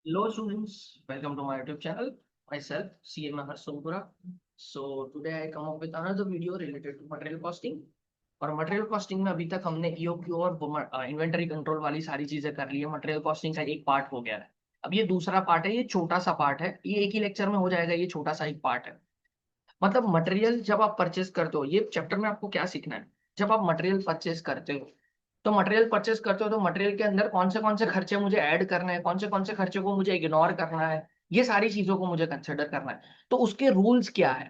Hello students, welcome to my YouTube channel. Myself, CA Mahar Sompura. So today I come up with another video related to material costing. और material costing में अभी तक हमने EOQ और inventory control वाली सारी चीजें कर ली है। मटेरियल कॉस्टिंग का एक पार्ट हो गया है। अब ये दूसरा पार्ट है, ये छोटा सा पार्ट है, ये एक ही लेक्चर में हो जाएगा। ये छोटा सा एक पार्ट है। मतलब मटेरियल जब आप परचेस करते हो, ये चैप्टर में आपको क्या सीखना है। जब आप मटेरियल परचेस करते हो तो मटेरियल परचेस करते हो तो मटेरियल के अंदर कौन से खर्चे मुझे ऐड करने हैं, कौन से खर्चे को मुझे इग्नोर करना है, ये सारी चीजों को मुझे कंसिडर करना है। तो उसके रूल्स क्या है,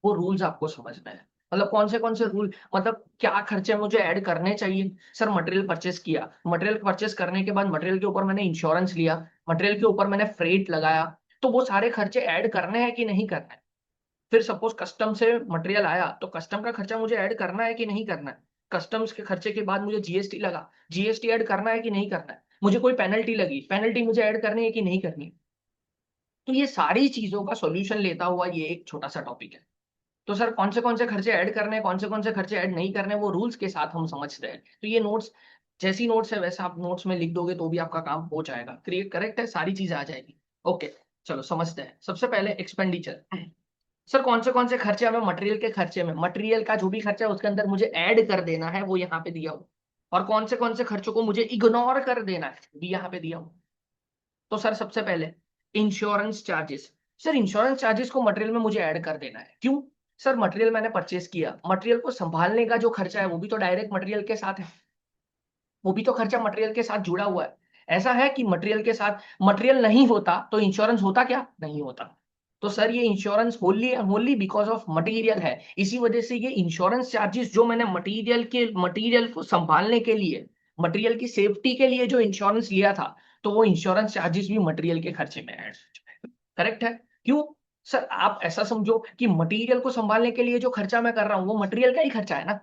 वो रूल्स आपको समझना है। मतलब कौन से रूल, मतलब क्या खर्चे मुझे ऐड करने चाहिए। सर मटेरियल परचेस किया, मटेरियल परचेस करने के बाद मटेरियल के ऊपर मैंने इंश्योरेंस लिया, मटेरियल के ऊपर मैंने फ्रेट लगाया, तो वो सारे खर्चे ऐड करने हैं कि नहीं करना है। फिर सपोज कस्टम से मटेरियल आया तो कस्टम का खर्चा मुझे ऐड करना है कि नहीं करना है। कस्टम्स के खर्चे के बाद मुझे जीएसटी लगा, जीएसटी ऐड करना है कि नहीं करना है। मुझे कोई पेनल्टी लगी, पेनल्टी मुझे ऐड करनी है कि नहीं करनी है। तो ये सारी चीजों का सॉल्यूशन लेता हुआ ये एक छोटा सा टॉपिक है। तो सर कौन से खर्चे ऐड करने हैं, कौन से खर्चे ऐड नहीं करने, वो रूल्स के साथ हम समझते हैं। तो ये नोट्स, जैसी नोट्स है वैसा आप नोट्स में लिख दोगे तो भी आपका काम हो जाएगा। क्रिएट करेक्ट है, सारी चीजें आ जाएगी। ओके, चलो समझते हैं। सबसे पहले एक्सपेंडिचर। सर कौन से खर्चे हमें मटेरियल के खर्चे में, मटेरियल का जो भी खर्चा है उसके अंदर मुझे ऐड कर देना है, वो यहाँ पे दिया हो। और कौन से खर्चों को मुझे इग्नोर कर देना है, भी यहाँ पे दिया हो। तो सर सबसे पहले insurance charges. Sir insurance charges को मटेरियल में मुझे ऐड कर देना है, क्यों। सर मटेरियल मैंने परचेस किया, मटेरियल को संभालने का जो खर्चा है वो भी तो डायरेक्ट मटेरियल के साथ है, वो भी तो खर्चा मटेरियल के साथ जुड़ा हुआ है। ऐसा है कि मटेरियल के साथ मटेरियल नहीं होता तो इंश्योरेंस होता क्या, नहीं होता। तो सर ये insurance Holi Holi because of material है। इसी वजह से ये इंश्योरेंस चार्जेस जो मैंने मटेरियल को संभालने के लिए, मटेरियल की सेफ्टी के लिए जो इंश्योरेंस लिया था, तो वो इंश्योरेंस चार्जेस भी मटेरियल के खर्चे में ऐड। करेक्ट है। क्यों। सर आप ऐसा समझो कि मटेरियल को संभालने के लिए जो खर्चा मैं कर रहा हूं वो मटेरियल का ही खर्चा है ना,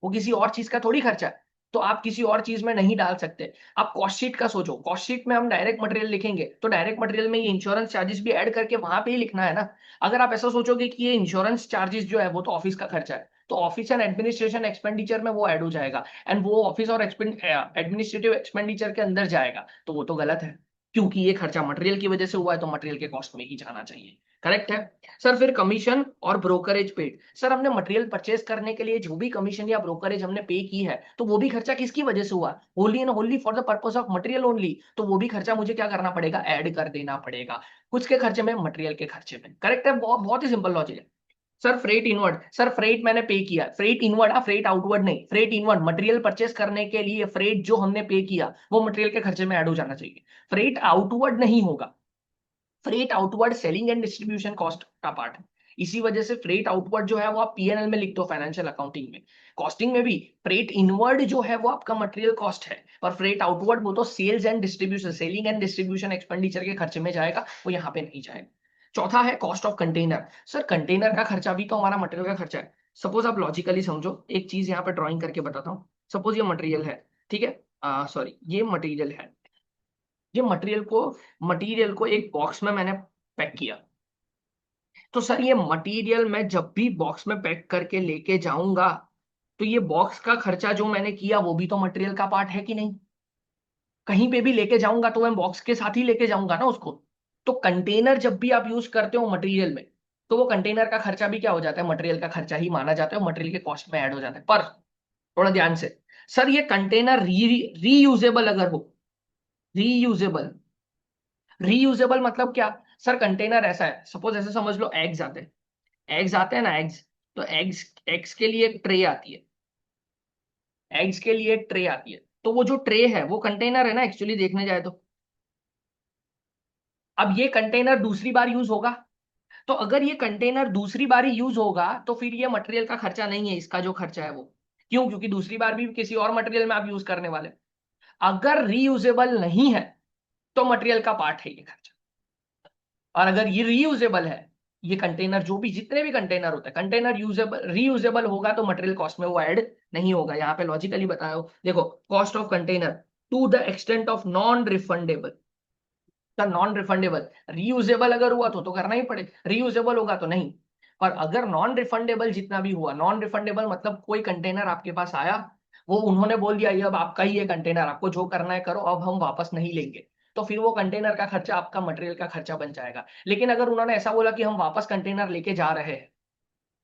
वो किसी और चीज का थोड़ी खर्चा है। तो आप किसी और चीज में नहीं डाल सकते। आप कॉस्ट शीट का सोचो, कॉस्ट शीट में हम डायरेक्ट मटेरियल लिखेंगे तो डायरेक्ट मटेरियल में ये इंश्योरेंस चार्जेस भी ऐड करके वहां पे ही लिखना है ना। अगर आप ऐसा सोचोगे कि ये इंश्योरेंस चार्जेस जो है वो तो ऑफिस का खर्चा है, तो ऑफिस एंड एडमिनिस्ट्रेशन एक्सपेंडिचर में वो ऐड हो जाएगा, एंड वो ऑफिस और एडमिनिस्ट्रेटिव एक्सपेंडिचर के अंदर जाएगा, तो वो तो गलत है। क्योंकि ये खर्चा मटेरियल की वजह से हुआ है तो मटेरियल के कॉस्ट में ही जाना चाहिए। करेक्ट है। सर फिर कमीशन और ब्रोकरेज पेड। सर हमने मटेरियल परचेस करने के लिए जो भी कमीशन या ब्रोकरेज हमने पे की है तो वो भी खर्चा किसकी वजह से हुआ, only and only for the purpose of material only. तो वो भी खर्चा मुझे क्या करना पड़ेगा, ऐड कर देना पड़ेगा कुछ के खर्चे में, मटेरियल के खर्चे में। करेक्ट है, बहुत ही सिंपल लॉजिक है। Sir freight inward, sir freight मैंने पे किया, फ्रेट इनवर्ड, हाँ फ्रेट आउटवर्ड नहीं, फ्रेट इनवर्ड, मटेरियल परचेस करने के लिए फ्रेट जो हमने पे किया वो मटेरियल के खर्चे में ऐड हो जाना चाहिए। फ्रेट आउटवर्ड नहीं होगा, freight outward selling and distribution cost का पार्ट है। इसी वजह से फ्रेट आउटवर्ड जो है वो आप पीएनएल में लिखते हो, फाइनेंशियल अकाउंटिंग में। कॉस्टिंग में भी फ्रेट इनवर्ड जो है वो आपका मटेरियल कॉस्ट है, और फ्रेट आउटवर्ड वो तो sales and distribution, selling and distribution expenditure के खर्चे में जाएगा, वो यहाँ पे नहीं जाएगा। चौथा है cost of container. Sir container का खर्चा भी तो हमारा मटेरियल का खर्चा है। सपोज आप लॉजिकली समझो, एक चीज यहाँ पे ड्रॉइंग करके बताता हूँ। सपोज ये मटेरियल है, ठीक है, सॉरी ये मटेरियल है। ये मटेरियल को एक बॉक्स में मैंने पैक किया। तो सर ये मटेरियल मैं जब भी बॉक्स में पैक करके लेके जाऊंगा तो ये बॉक्स का खर्चा जो मैंने किया वो भी तो मटेरियल का पार्ट है कि नहीं। कहीं पे भी लेके जाऊंगा तो मैं बॉक्स के साथ ही लेके जाऊंगा ना उसको। तो कंटेनर जब भी आप यूज करते हो मटेरियल में, तो वो कंटेनर का खर्चा भी क्या हो जाता है, मटेरियल का खर्चा ही माना जाता है, मटेरियल के कॉस्ट में ऐड हो जाता है। पर थोड़ा ध्यान से, सर ये कंटेनर रीयूजेबल अगर हो, रीयूजेबल, रीयूजेबल मतलब क्या। सर कंटेनर ऐसा है, सपोज ऐसे समझ लो, एग्स आते हैं, एग्स आते हैं ना, एग्स। तो एग्स, एग्स के लिए एक ट्रे आती है, एग्स के लिए एक ट्रे आती है, तो वो जो ट्रे है वो कंटेनर है ना एक्चुअली देखने जाए तो। अब ये कंटेनर दूसरी बार यूज होगा, तो अगर ये कंटेनर दूसरी बार ही यूज होगा तो फिर ये मटेरियल का खर्चा नहीं है, इसका जो खर्चा है वो। क्यों, क्योंकि दूसरी बार भी किसी और मटेरियल में आप यूज करने वाले। अगर रीयूजेबल नहीं है तो मटेरियल का पार्ट है ये खर्चा। और अगर ये रीयूजेबल है, ये कंटेनर जो भी जितने भी कंटेनर होते हैं, कंटेनर यूजेबल रीयूजेबल होगा तो मटेरियल कॉस्ट में वो ऐड नहीं होगा। यहाँ पे लॉजिकली बताया हो, देखो cost of container to the extent of non refundable. का नॉन रिफंडेबल, रीयूजेबल अगर हुआ तो करना ही पड़े, रीयूजेबल होगा तो नहीं। और अगर नॉन रिफंडेबल जितना भी हुआ, नॉन रिफंडेबल मतलब कोई कंटेनर आपके पास आया, वो उन्होंने बोल दिया ये अब आपका ही है कंटेनर, आपको जो करना है करो, अब हम वापस नहीं लेंगे, तो फिर वो कंटेनर का खर्चा आपका मटेरियल का खर्चा बन जाएगा। लेकिन अगर उन्होंने ऐसा बोला कि हम वापस कंटेनर लेके जा रहे हैं,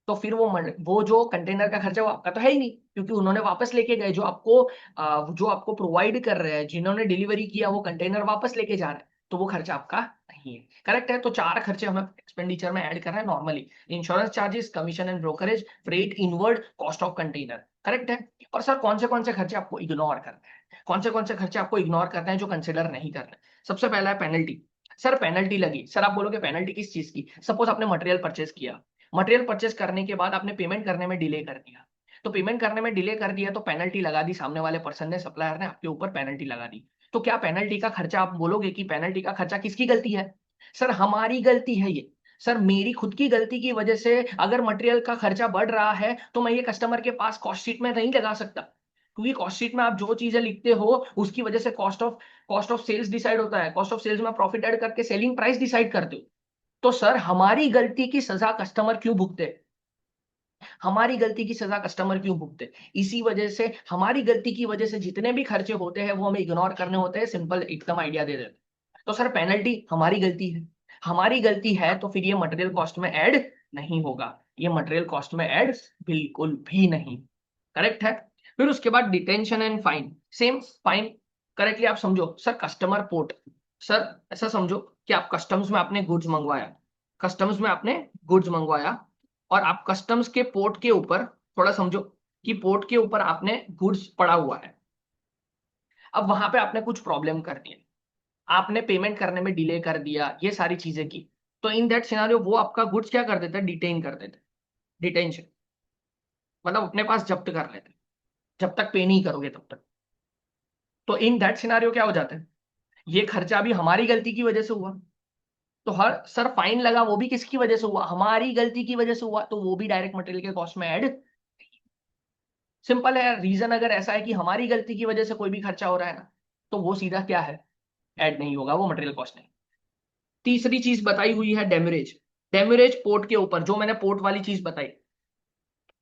तो फिर वो जो कंटेनर का खर्चा वो आपका तो है ही नहीं, क्योंकि उन्होंने वापस लेके गए। जो आपको प्रोवाइड कर रहे हैं, जिन्होंने डिलीवरी किया, वो कंटेनर वापस लेके जा रहे हैं, तो वो खर्चा आपका नहीं है। करेक्ट है। तो 4 खर्चे हमें एक्सपेंडिचर में ऐड करना है normally: insurance charges, commission and brokerage, freight, inward cost of container. Correct है। और सर कौन से खर्चे आपको इग्नोर करने हैं, कौन से खर्चे आपको इग्नोर करते हैं, जो कंसिडर नहीं करना है? सबसे पहला है पेनल्टी। सर पेनल्टी लगी, सर आप बोलोगे पेनल्टी किस चीज की? सपोज आपने मटेरियल परचेस किया, मटेरियल परचेस करने के बाद आपने पेमेंट करने में डिले कर दिया, तो पेमेंट करने में डिले कर दिया तो पेनल्टी लगा दी, सामने वाले पर्सन ने, सप्लायर ने आपके ऊपर पेनल्टी लगा दी। तो क्या पेनल्टी का खर्चा, आप बोलोगे कि पेनल्टी का खर्चा किसकी गलती है? सर हमारी गलती है ये। सर मेरी खुद की गलती की वजह से अगर मटेरियल का खर्चा बढ़ रहा है, तो मैं ये कस्टमर के पास कॉस्ट शीट में नहीं लगा सकता, क्योंकि कॉस्ट शीट में आप जो चीजें लिखते हो उसकी वजह से कॉस्ट ऑफ सेल्स डिसाइड होता है। कॉस्ट ऑफ सेल्स में प्रॉफिट ऐड करके सेलिंग प्राइस डिसाइड करते हो। तो सर हमारी गलती की सजा कस्टमर क्यों भुगते? हमारी गलती की सजा कस्टमर क्यों भुगते? इसी वजह से हमारी गलती की वजह से जितने भी खर्चे होते हैं वो हमें इग्नोर करने होते हैं, सिंपल एकदम आइडिया दे देते। तो सर पेनल्टी हमारी गलती है, हमारी गलती है, तो फिर ये मटेरियल कॉस्ट में ऐड नहीं होगा, ये मटेरियल कॉस्ट में ऐड बिल्कुल भी नहीं। करेक्ट है। फिर उसके बाद detention and fine, same fine. Correctly आप समझो सर, कस्टमर पोर्ट। सर ऐसा समझो कि आप कस्टम्स में आपने गुड्स मंगवाया, कस्टम्स में आपने गुड्स मंगवाया, और आप कस्टम्स के पोर्ट के ऊपर, थोड़ा समझो कि पोर्ट के ऊपर आपने गुड्स पड़ा हुआ है। अब वहां पे आपने कुछ प्रॉब्लम कर दिया, आपने पेमेंट करने में डिले कर दिया, ये सारी चीजें की, तो इन दैट सिनारियो वो आपका गुड्स क्या कर देते हैं? डिटेन कर देते हैं। डिटेंशन मतलब अपने पास जब्त कर लेते हैं, जब तक पे नहीं करोगे तब तक। तो इन दैट सिनारियो क्या हो जाता है? ये खर्चा भी हमारी गलती की वजह से हुआ, तो हर सर फाइन लगा वो भी किसकी वजह से हुआ? हमारी गलती की वजह से हुआ, तो वो भी डायरेक्ट मटेरियल के कॉस्ट में ऐड। सिंपल है, रीजन अगर ऐसा है कि हमारी गलती की वजह से कोई भी खर्चा हो रहा है ना, तो वो सीधा क्या है? ऐड नहीं होगा, वो मटेरियल कॉस्ट नहीं। तीसरी चीज बताई हुई है डेमरेज। डेमरेज पोर्ट के ऊपर, जो मैंने पोर्ट वाली चीज बताई,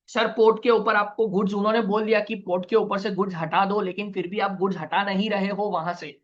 सर पोर्ट के ऊपर आपको गुड्स, उन्होंने बोल दिया कि पोर्ट के ऊपर से गुड्स हटा दो, लेकिन फिर भी आप गुड्स हटा नहीं रहे हो वहां से,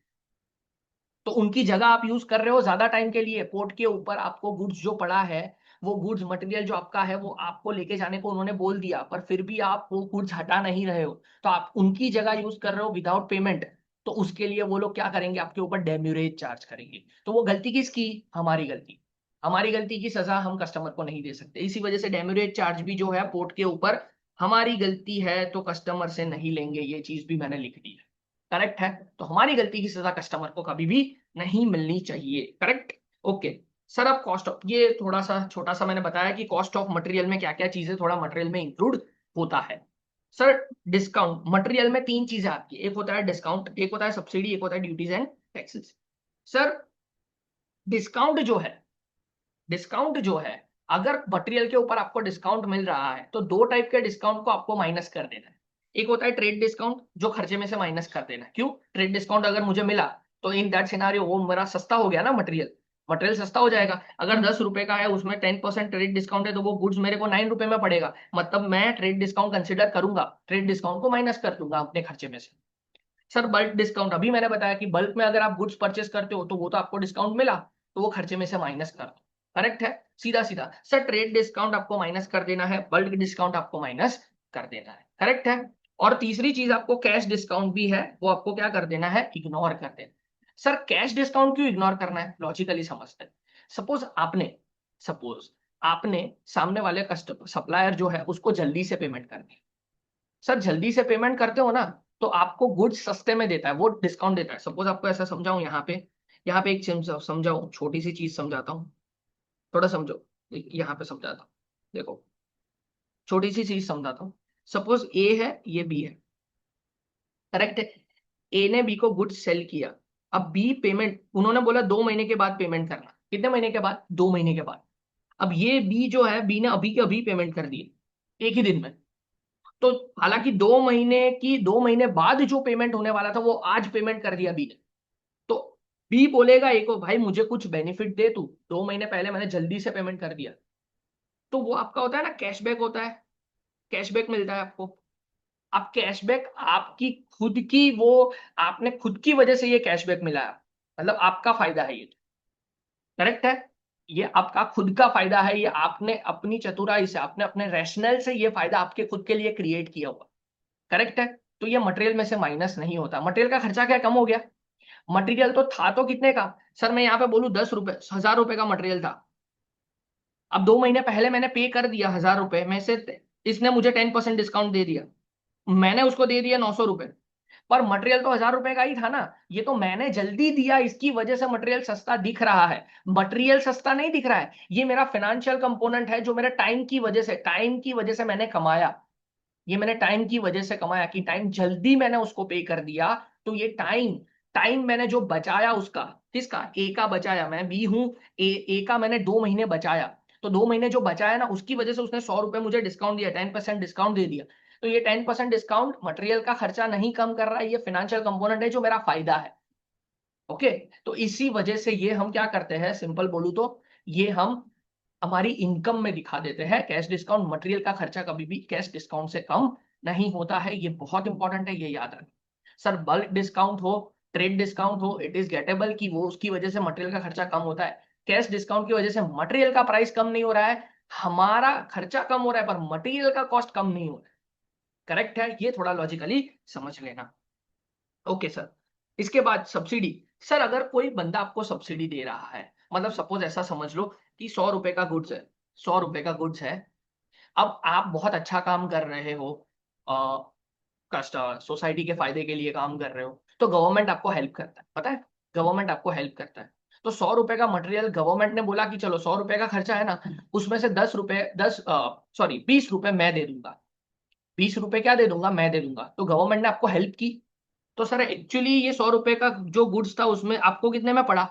तो उनकी जगह आप यूज कर रहे हो ज्यादा टाइम के लिए। पोर्ट के ऊपर आपको गुड्स जो पड़ा है, वो गुड्स मटेरियल जो आपका है, वो आपको लेके जाने को उन्होंने बोल दिया, पर फिर भी आप वो गुड्स हटा नहीं रहे हो, तो आप उनकी जगह यूज कर रहे हो विदाउट पेमेंट। तो उसके लिए वो लोग क्या करेंगे? आपके ऊपर डेम्यूरेज चार्ज करेंगे। तो वो गलती किसकी? हमारी गलती। हमारी गलती की सजा हम कस्टमर को नहीं दे सकते, इसी वजह से डेम्यूरेज चार्ज भी जो है पोर्ट के ऊपर, हमारी गलती है तो कस्टमर से नहीं लेंगे, ये चीज भी मैंने लिख दी है। करेक्ट है। तो हमारी गलती की सजा कस्टमर को कभी भी नहीं मिलनी चाहिए। करेक्ट। ओके। सर अब कॉस्ट ऑफ, ये थोड़ा सा छोटा सा मैंने बताया कि कॉस्ट ऑफ मटेरियल में क्या क्या चीजें थोड़ा मटेरियल में इंक्लूड होता है। सर डिस्काउंट, मटेरियल में 3 चीजें आती है, एक होता है डिस्काउंट, एक होता है सब्सिडी, एक होता है duties and taxes. Sir discount जो है, डिस्काउंट जो है, अगर मटेरियल के ऊपर आपको डिस्काउंट मिल रहा है, तो 2 टाइप के डिस्काउंट को आपको माइनस कर देना है। एक होता है ट्रेड डिस्काउंट, जो खर्चे में से माइनस कर देना। क्यों? ट्रेड डिस्काउंट अगर मुझे मिला, तो इन दैट सिनारियो वो मेरा सस्ता हो गया ना, मटेरियल, मटेरियल सस्ता हो जाएगा। अगर 10 रुपए का है, उसमें 10% ट्रेड डिस्काउंट है, तो वो गुड्स मेरे को 9 रुपए में पड़ेगा, मतलब मैं ट्रेड डिस्काउंट कंसिडर करूंगा, ट्रेड डिस्काउंट को माइनस कर दूंगा अपने खर्चे में से। सर बल्क डिस्काउंट, अभी मैंने बताया कि बल्क में अगर आप गुड्स परचेस करते हो, तो वो तो आपको डिस्काउंट मिला, तो वो खर्चे में से माइनस कर दो। करेक्ट है। सीधा सीधा सर ट्रेड डिस्काउंट आपको माइनस कर देना है, बल्क डिस्काउंट आपको माइनस कर देना है। करेक्ट है। और तीसरी चीज आपको कैश डिस्काउंट भी है, वो आपको क्या कर देना है? इग्नोर कर देना। सर कैश डिस्काउंट क्यों इग्नोर करना है? लॉजिकली समझते हैं। सपोज आपने सपोज आपने सामने वाले कस्टमर, सप्लायर जो है, उसको जल्दी से पेमेंट करनी है। सर जल्दी से पेमेंट करते हो ना, तो आपको गुड्स सस्ते में देता है, वो डिस्काउंट देता है। सपोज आपको ऐसा समझाऊं, यहाँ पे एक समझाऊं, छोटी सी चीज समझाता हूँ, थोड़ा समझो, यहाँ पे समझाता हूँ। देखो, छोटी सी चीज समझाता हूँ। सपोज ए है, ये बी है। करेक्ट है। ए ने बी को गुड्स सेल किया। अब बी पेमेंट, उन्होंने बोला 2 महीने के बाद पेमेंट करना। कितने महीने के बाद? 2 महीने के बाद। अब ये बी जो है, बी ने अभी के अभी पेमेंट कर दी, एक ही दिन में। तो हालांकि 2 महीने बाद जो पेमेंट होने वाला था, वो आज पेमेंट कर दिया बी ने। तो बी बोलेगा ए को, भाई मुझे कुछ बेनिफिट दे तू, 2 महीने पहले मैंने जल्दी से पेमेंट कर दिया। तो वो आपका होता है ना, कैशबैक होता है, कैशबैक मिलता है आपको। अब कैशबैक आपकी खुद की वो, आपने खुद की वजह से ये कैशबैक मिला है। मतलब आपका फायदा है ये, करेक्ट है। ये आपका खुद का फायदा है, ये आपने अपनी चतुराई से, आपने अपने रैशनल से ये फायदा आपके खुद के लिए क्रिएट किया हुआ, करेक्ट है। तो ये मटेरियल में से माइनस नहीं होता। मटेरियल का खर्चा क्या कम हो गया? मटेरियल तो था तो कितने का? सर मैं यहाँ पे बोलूं 10 रुपए, 1000 रुपए का मटेरियल था। अब 2 महीने पहले मैंने पे कर दिया 1000 रुपए में से, इसने मुझे 10% डिस्काउंट दे दिया, मैंने उसको दे दिया 900 रुपए, पर मटेरियल तो 1000 रुपए का ही था ना। ये तो मैंने जल्दी दिया, इसकी वजह से मटेरियल सस्ता दिख रहा है। मटेरियल सस्ता नहीं दिख रहा है, ये मेरा फाइनेंशियल कंपोनेंट है जो मेरे टाइम की वजह से मैंने कमाया। ये मैंने टाइम की वजह से कमाया कि टाइम जल्दी मैंने उसको पे कर दिया। तो ये टाइम टाइम मैंने जो बचाया उसका, किसका? ए का बचाया, मैं बी हूं। ए का मैंने 2 महीने बचाया, तो 2 महीने जो बचाया ना उसकी वजह से उसने 100 रुपए मुझे डिस्काउंट दिया, 10% डिस्काउंट दे दिया। तो ये 10% डिस्काउंट मटेरियल का खर्चा नहीं कम कर रहा है, ये फाइनेंशियल कंपोनेंट है जो मेरा फायदा है। ओके। तो इसी वजह से ये हम क्या करते हैं, सिंपल बोलूं तो ये हम हमारी इनकम में दिखा देते हैं। कैश डिस्काउंट, मटेरियल का खर्चा कभी भी कैश डिस्काउंट से कम नहीं होता है, ये बहुत इंपॉर्टेंट है, ये याद रखें। सर बल्क डिस्काउंट हो, ट्रेड डिस्काउंट हो, इट इज गेटेबल कि वो उसकी वजह से मटेरियल का खर्चा कम होता है। कैश डिस्काउंट की वजह से मटेरियल का प्राइस कम नहीं हो रहा है, हमारा खर्चा कम हो रहा है पर मटेरियल का कॉस्ट कम नहीं हो रहा है। करेक्ट है, ये थोड़ा लॉजिकली समझ लेना। Okay sir. इसके बाद सब्सिडी। सर अगर कोई बंदा आपको सब्सिडी दे रहा है, मतलब सपोज ऐसा समझ लो कि 100 रुपए का गुड्स है, 100 रुपए का गुड्स है। अब आप बहुत अच्छा काम कर रहे हो, कस्ट सोसाइटी के फायदे के लिए काम कर रहे हो, तो गवर्नमेंट आपको हेल्प करता है, पता है। गवर्नमेंट आपको हेल्प करता है। तो 100 रुपए का मटेरियल गवर्नमेंट ने बोला कि चलो 100 रुपए का खर्चा है ना, उसमें से 10 रुपए, 20 रुपए मैं दे दूंगा। 20 रुपए क्या दे दूंगा? मैं दे दूंगा। तो गवर्नमेंट ने आपको हेल्प की। तो सर एक्चुअली ये 100 रुपए का जो गुड्स था उसमें आपको कितने में पड़ा?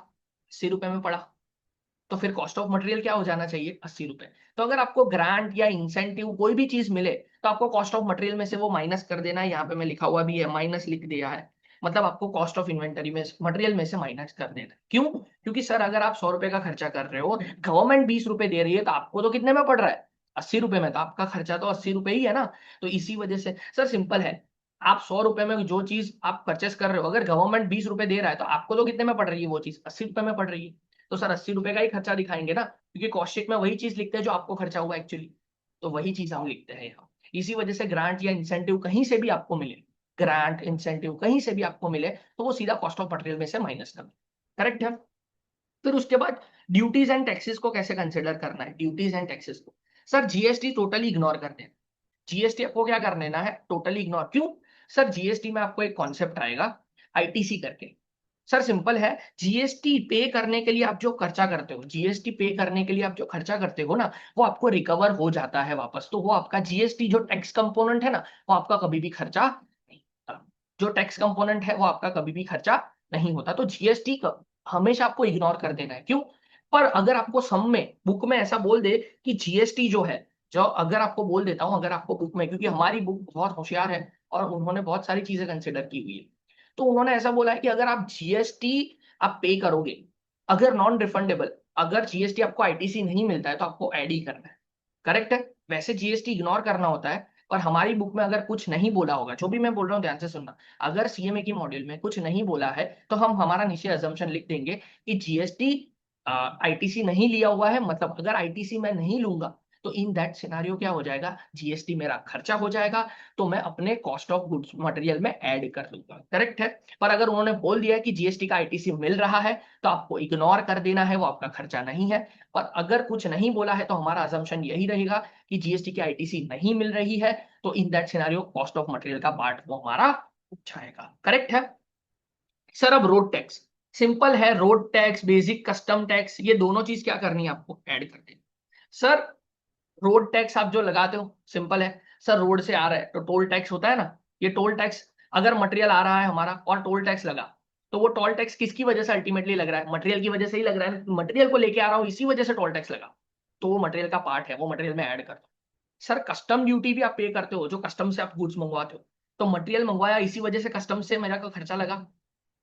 80 रुपए में पड़ा। तो फिर कॉस्ट ऑफ मटेरियल क्या हो जाना चाहिए? 80 रुपए। तो अगर आपको ग्रांट या इंसेंटिव कोई भी चीज मिले तो आपको कॉस्ट ऑफ मटेरियल में से वो माइनस कर देना है। यहाँ पे मैं लिखा हुआ भी है, माइनस लिख दिया है। मतलब आपको कॉस्ट ऑफ इन्वेंटरी में मटेरियल में से माइनस कर देना है। क्यों? क्योंकि सर अगर आप 100 रुपए का खर्चा कर रहे हो, गवर्नमेंट 20 रुपए दे रही है, तो आपको तो कितने में पड़ रहा है? 80 रुपए में। तो आपका खर्चा तो 80 रुपए ही है ना। तो इसी वजह से सर सिंपल है, आप 100 रुपए में जो चीज आप परचेस कर रहे हो, अगर गवर्नमेंट 20 रुपए दे रहा है तो आपको तो कितने में पड़ रही है वो चीज? 80 रुपए में पड़ रही है। तो सर 80 रुपए का ही खर्चा दिखाएंगे ना, क्योंकि कॉस्ट शीट में वही चीज लिखते हैं जो आपको खर्चा हुआ एक्चुअली। तो वही चीज हम लिखते हैं यहाँ। इसी वजह से ग्रांट या इंसेंटिव कहीं से भी आपको मिले, ग्रांट इंसेंटिव कहीं से भी आपको मिले, तो वो सीधा कॉस्ट ऑफ मटेरियल में से माइनस कर। करेक्ट है। फिर उसके बाद ड्यूटीज एंड टैक्सेस को कैसे कंसिडर करना है? ड्यूटीज एंड टैक्सेस को सर जीएसटी टोटली इग्नोर कर देना। जीएसटी आपको क्या कर लेना है? Totally ignore. क्यों? सर जीएसटी में आपको एक कॉन्सेप्ट आएगा आईटीसी करके। सर सिंपल है, जीएसटी पे करने के लिए आप जो खर्चा करते हो, जीएसटी पे करने के लिए आप जो खर्चा करते हो ना, वो आपको रिकवर हो जाता है वापस। तो वो आपका जीएसटी जो टैक्स कंपोनेंट है ना, वो आपका कभी भी खर्चा नहीं होता। जो टैक्स कंपोनेंट है वो आपका कभी भी खर्चा नहीं होता। तो जीएसटी हमेशा आपको इग्नोर कर देना है। क्यों? पर अगर आपको सम में बुक में ऐसा बोल दे कि जीएसटी जो है, जो अगर आपको बोल देता हूं, अगर आपको बुक में, क्योंकि हमारी बुक बहुत होशियार है और उन्होंने बहुत सारी चीजें कंसिडर की हुई है, तो उन्होंने ऐसा बोला है कि अगर आप जीएसटी आप पे करोगे, अगर नॉन रिफंडेबल, अगर जीएसटी आपको आईटीसी नहीं मिलता है तो आपको ऐड ही करना है। करेक्ट है। वैसे जीएसटी इग्नोर करना होता है, पर हमारी बुक में अगर कुछ नहीं बोला होगा, जो भी मैं बोल रहा हूँ ध्यान से सुनना, अगर सीएमए की मॉड्यूल में कुछ नहीं बोला है तो हम हमारा नीचे अजम्पशन लिख देंगे कि जीएसटी आईटीसी नहीं लिया हुआ है, मतलब अगर आईटीसी मैं नहीं लूंगा तो इन दैट सिनारियो क्या हो जाएगा? जीएसटी मेरा खर्चा हो जाएगा, तो मैं अपने कॉस्ट ऑफ गुड्स मटेरियल में ऐड कर दूंगा। करेक्ट है। पर अगर उन्होंने बोल दिया कि जीएसटी का आईटीसी मिल रहा है तो आपको इग्नोर कर देना है, वो आपका खर्चा नहीं है। पर अगर कुछ नहीं बोला है तो हमारा अजम्पशन यही रहेगा कि जीएसटी की आईटीसी नहीं मिल रही है, तो in that scenario cost of material का पार्ट वो हमारा उठ जाएगा। करेक्ट है। सर अब रोड टैक्स, सिंपल है, road tax, basic custom tax, ये दोनों चीज क्या करनी है आपको? ऐड कर देनी। सर रोड टैक्स आप जो लगाते हो, सिंपल है, सर रोड से आ रहा है तो टोल टैक्स होता है ना। ये टोल टैक्स, अगर मटेरियल आ रहा है हमारा और टोल टैक्स लगा, तो वो टोल टैक्स किसकी वजह से अल्टीमेटली लग रहा है? मटेरियल की वजह से ही लग रहा है। मटेरियल को लेके आ रहा हूँ, इसी वजह से टोल टैक्स लगा, तो वो मटेरियल का पार्ट है, वो मटेरियल में ऐड कर दो। सर कस्टम ड्यूटी भी आप पे करते हो, जो कस्टम से आप गुड्स मंगवाते हो, तो मटेरियल मंगवाया इसी वजह से कस्टम से मेरा का खर्चा लगा,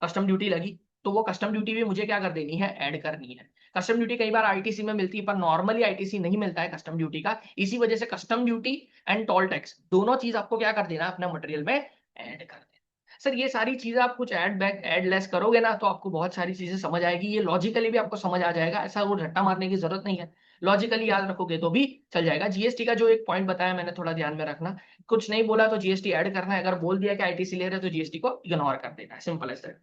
कस्टम ड्यूटी लगी, तो वो कस्टम ड्यूटी भी मुझे क्या कर देनी है? ऐड करनी है। कस्टम ड्यूटी कई बार आईटीसी में मिलती है पर नॉर्मली आईटीसी नहीं मिलता है कस्टम ड्यूटी का, इसी वजह से custom duty and told tax दोनों चीज आपको क्या कर देना है? अपना मटेरियल में ऐड कर देना। सर ये सारी चीजें आप कुछ ऐड बैक ऐड लेस करोगे ना तो आपको बहुत सारी चीजें समझ आएगी, ये लॉजिकली भी आपको समझ आ जाएगा, ऐसा वो रट्टा मारने की जरूरत नहीं है, लॉजिकली याद रखोगे तो भी चल जाएगा। जीएसटी का जो एक पॉइंट बताया मैंने, थोड़ा ध्यान में रखना, कुछ नहीं बोला तो जीएसटी ऐड करना है, अगर बोल दिया कि आईटीसी ले रहे तो जीएसटी को इग्नोर कर देना है, सिंपल एज दैट।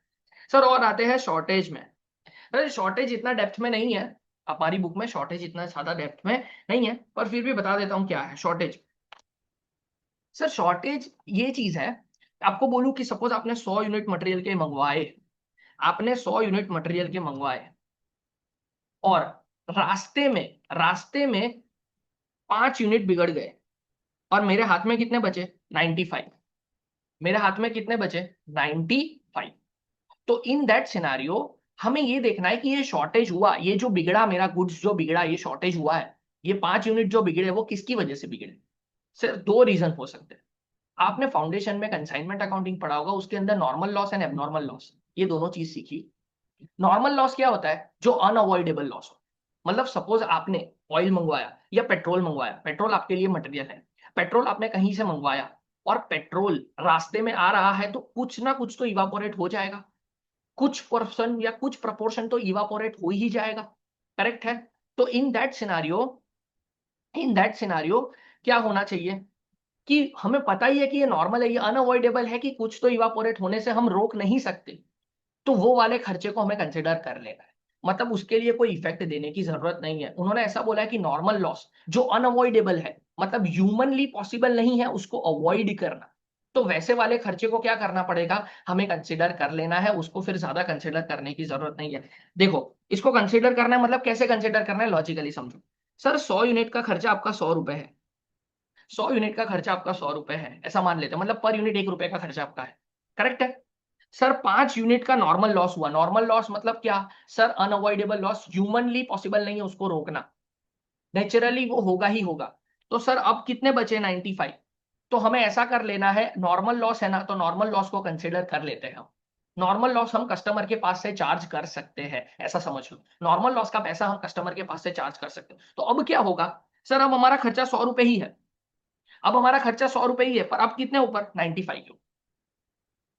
सर और आते हैं शॉर्टेज में। सर शॉर्टेज इतना डेप्थ में नहीं है, हमारी बुक में शॉर्टेज इतना ज्यादा डेप्थ में नहीं है, पर फिर भी बता देता हूँ क्या है शॉर्टेज। सर शॉर्टेज ये चीज है, आपको बोलूं कि सपोज आपने 100 यूनिट मटेरियल के मंगवाए, आपने 100 यूनिट मटेरियल के मंगवाए और रास्ते में 5 यूनिट बिगड़ गए और मेरे हाथ में कितने बचे 95, मेरे हाथ में कितने बचे 95। तो इन दैट सिनारियो हमें ये देखना है कि ये शॉर्टेज हुआ, ये जो बिगड़ा मेरा गुड्स जो बिगड़ा, ये शॉर्टेज हुआ है, ये 5 यूनिट जो बिगड़े वो किसकी वजह से बिगड़े। सिर्फ दो रीजन हो सकते हैं। आपने फाउंडेशन में कंसाइनमेंट अकाउंटिंग पढ़ा होगा, उसके अंदर normal loss and abnormal loss, ये दोनों चीज सीखी। नॉर्मल लॉस क्या होता है, जो अनअवॉइडेबल लॉस हो, मतलब सपोज आपने ऑयल मंगवाया या पेट्रोल मंगवाया, पेट्रोल आपके लिए मटेरियल है, पेट्रोल आपने कहीं से मंगवाया और पेट्रोल रास्ते में आ रहा है तो कुछ ना कुछ तो इवापोरेट हो जाएगा, कुछ पर्सन या कुछ प्रपोर्शन तो इवापोरेट हो ही जाएगा, करेक्ट है। तो इन दैट सिनारियो क्या होना चाहिए कि हमें पता ही है कि ये नॉर्मल है, ये अनअवॉइडेबल है कि कुछ तो इवापोरेट होने से हम रोक नहीं सकते, तो वो वाले खर्चे को हमें कंसिडर कर लेना है, मतलब उसके लिए कोई इफेक्ट देने की जरूरत नहीं है। उन्होंने ऐसा बोला है कि नॉर्मल लॉस जो अनअवॉइडेबल है, मतलब ह्यूमनली पॉसिबल नहीं है उसको अवॉइड करना, तो वैसे वाले खर्चे को क्या करना पड़ेगा, हमें कंसिडर कर लेना है, उसको फिर ज्यादा कंसिडर करने की जरूरत नहीं है। देखो इसको कंसिडर करना है, मतलब कैसे कंसिडर करना है, लॉजिकली समझो। सर 100 यूनिट का खर्चा आपका 100 रुपए है, 100 यूनिट का खर्चा आपका 100 रुपए है, ऐसा मान लेते हैं, मतलब पर यूनिट 1 रुपए का खर्चा आपका है, करेक्ट है। सर 5 यूनिट का नॉर्मल लॉस हुआ, नॉर्मल लॉस मतलब क्या, sir unavoidable loss, humanly possible नहीं है उसको रोकना, नेचुरली वो होगा ही होगा। तो सर अब कितने बचे 95, तो हमें ऐसा कर लेना है, नॉर्मल लॉस है ना, तो नॉर्मल लॉस को कंसिडर कर लेते हैं हम। नॉर्मल लॉस हम कस्टमर के पास से चार्ज कर सकते हैं, ऐसा समझ लो, नॉर्मल लॉस का पैसा हम कस्टमर के पास से चार्ज कर सकते हैं। तो अब क्या होगा, सर अब हमारा खर्चा 100 रुपए ही है, अब हमारा खर्चा 100 रुपए ही है, पर अब कितने ऊपर 95 के ऊपर।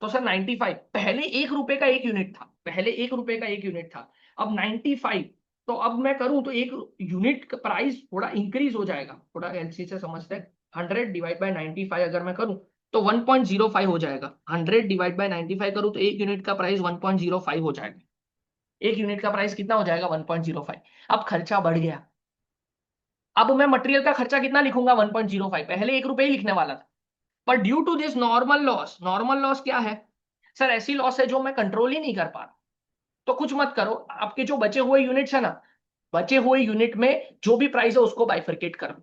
तो सर 95 पहले 1 रुपए का एक यूनिट था, पहले 1 रुपए का एक यूनिट था, अब 95, तो अब मैं करूं तो एक यूनिट का प्राइस थोड़ा इंक्रीज हो जाएगा, थोड़ा एलसी से समझते हैं, 100 डिवाइड बाय 95 अगर मैं करूं तो 1.05 हो जाएगा, 100 डिवाइड बाय 95 करूं तो एक यूनिट का प्राइस 1.05 हो जाएगा, एक यूनिट का प्राइस कितना हो जाएगा 1.05। अब खर्चा बढ़ गया, अब मैं मटेरियल का खर्चा कितना लिखूंगा 1.05, पहले 1 रुपए ही लिखने वाला था, पर due to this normal loss, normal loss क्या है, सर ऐसी लॉस है जो मैं कंट्रोल ही नहीं कर पा रहा, तो कुछ मत करो, आपके जो बचे हुए यूनिट्स है ना, बचे हुए यूनिट में जो भी प्राइस है उसको बाइफरकेट कर दो,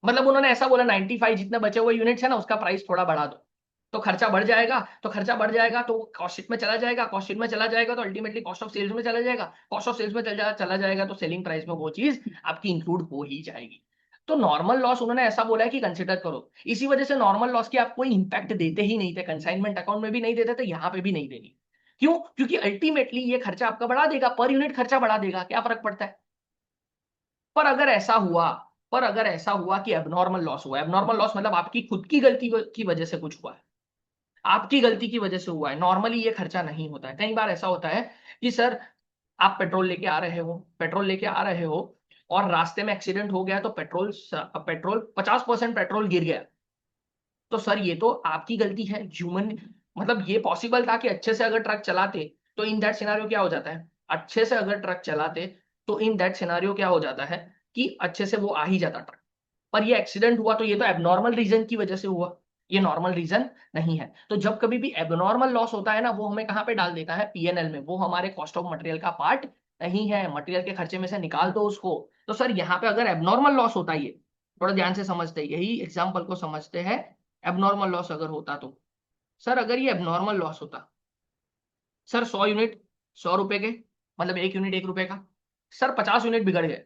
मतलब उन्होंने ऐसा बोला 95 जितने बचे हुए यूनिट्स है ना उसका प्राइस थोड़ा बढ़ा दो, तो खर्चा बढ़ जाएगा, तो खर्चा बढ़ जाएगा तो कॉस्ट शीट में चला जाएगा, कॉस्ट शीट में चला जाएगा तो अल्टीमेटली कॉस्ट ऑफ सेल्स में चला जाएगा, कॉस्ट ऑफ सेल्स में चला जाएगा तो सेलिंग प्राइस में वो चीज आपकी इंक्लूड हो ही जाएगी। तो नॉर्मल लॉस उन्होंने ऐसा बोला है कि कंसिडर करो, इसी वजह से नॉर्मल लॉस की आप कोई इंपैक्ट देते ही नहीं थे, कंसाइनमेंट अकाउंट में भी नहीं देते थे, यहाँ पे भी नहीं देनी। क्यों, क्योंकि अल्टीमेटली ये खर्चा आपका बढ़ा देगा, पर यूनिट खर्चा बढ़ा देगा, क्या फर्क पड़ता है। पर अगर ऐसा हुआ, पर अगर ऐसा हुआ कि एबनॉर्मल लॉस हुआ, एबनॉर्मल लॉस मतलब आपकी खुद की गलती की वजह से कुछ हुआ है, आपकी गलती की वजह से हुआ है, नॉर्मली ये खर्चा नहीं होता है। कई बार ऐसा होता है कि सर आप पेट्रोल लेके आ रहे हो, पेट्रोल लेके आ रहे हो और रास्ते में एक्सीडेंट हो गया, तो पेट्रोल पेट्रोल 50% पेट्रोल गिर गया, तो सर ये तो आपकी गलती है, ह्यूमन, मतलब ये पॉसिबल था कि अच्छे से अगर ट्रक चलाते तो इन दैट सिनेरियो क्या हो जाता है, अच्छे से अगर ट्रक चलाते तो इन दैट सिनेरियो क्या हो जाता है कि अच्छे से वो आ ही जाता ट्रक, पर ये एक्सीडेंट हुआ तो ये तो एबनॉर्मल रीजन की वजह से हुआ, ये नॉर्मल रीजन नहीं है। तो जब कभी भी एबनॉर्मल लॉस होता है ना, वो हमें कहाँ पे डाल देता है, पीएनएल में, वो हमारे कॉस्ट ऑफ मटेरियल का पार्ट नहीं है, मटेरियल के खर्चे में से निकाल दो उसको। तो सर यहाँ पे अगर एबनॉर्मल लॉस होता है, ये थोड़ा ध्यान से समझते हैं, यही एग्जाम्पल को समझते हैं, एबनॉर्मल लॉस अगर होता तो, सर अगर ये एबनॉर्मल लॉस होता, सर 100 यूनिट 100 रुपए के, मतलब एक यूनिट 1 रुपए का, सर 50 यूनिट बिगड़ गए,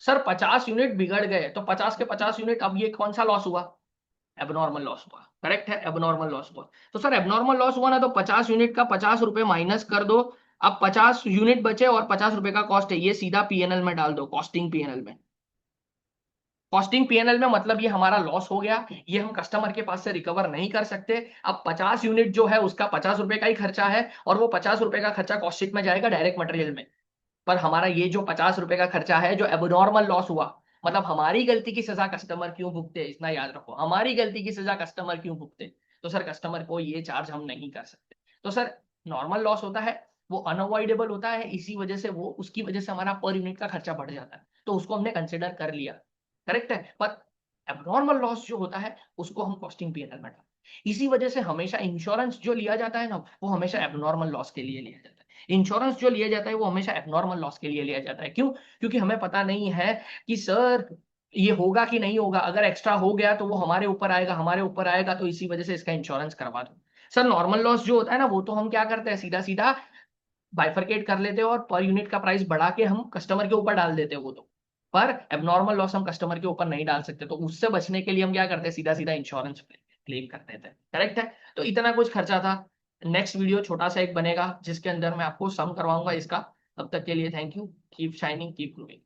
सर 50 यूनिट बिगड़ गए तो 50 के 50 यूनिट, अब ये कौन सा लॉस हुआ, एबनॉर्मल लॉस हुआ, करेक्ट है, एबनॉर्मल लॉस हुआ। तो सर एबनॉर्मल लॉस हुआ ना, तो 50 यूनिट का 50 रुपए माइनस कर दो, अब 50 यूनिट बचे और 50 रुपए का कॉस्ट है, ये सीधा पीएनएल में डाल दो, कॉस्टिंग पीएनएल में। कॉस्टिंग पीएनएल में मतलब ये हमारा लॉस हो गया, ये हम कस्टमर के पास से रिकवर नहीं कर सकते। अब 50 यूनिट जो है उसका 50 रुपए का ही खर्चा है, और वो 50 रुपए का खर्चा कॉस्ट शीट में जाएगा डायरेक्ट मटेरियल में। पर हमारा ये जो 50 रुपए का खर्चा है, जो एबनॉर्मल लॉस हुआ, मतलब हमारी गलती की सजा कस्टमर क्यों भुगते, इतना याद रखो, हमारी गलती की सजा कस्टमर क्यों भुगते। तो सर कस्टमर को ये चार्ज हम नहीं कर सकते। तो सर नॉर्मल लॉस होता है, वो अनअवॉइडेबल होता है, इसी वजह से वो, उसकी वजह से हमारा पर यूनिट का खर्चा बढ़ जाता है, तो उसको हमने कंसिडर कर लिया, करेक्ट है। पर एबनॉर्मल लॉस जो होता है उसको हम कॉस्टिंग पीएनएल में डालते हैं। इसी वजह से हमेशा इंश्योरेंस जो लिया जाता है ना, वो हमेशा एबनॉर्मल लॉस के लिए लिया जाता है। इंश्योरेंस जो लिया जाता है वो हमेशा एबनॉर्मल लॉस के लिए लिया जाता है। क्यों? क्योंकि हमें पता नहीं है कि सर ये होगा कि नहीं होगा, अगर एक्स्ट्रा हो गया तो वो हमारे ऊपर आएगा, हमारे ऊपर आएगा, तो इसी वजह से इसका इंश्योरेंस करवा दो। सर नॉर्मल लॉस जो होता है ना, वो तो हम क्या करते हैं, सीधा सीधा बाइफरकेट कर लेते हैं और पर यूनिट का प्राइस बढ़ा के हम कस्टमर के ऊपर डाल देते हैं वो तो। पर एबनॉर्मल लॉस हम कस्टमर के ऊपर नहीं डाल सकते, तो उससे बचने के लिए हम क्या करते हैं, सीधा सीधा इंश्योरेंस क्लेम कर देते हैं, करेक्ट है। तो इतना कुछ खर्चा था। नेक्स्ट वीडियो छोटा सा एक बनेगा जिसके अंदर मैं आपको सम करवाऊंगा इसका। तब तक के लिए thank you, keep shining, keep growing.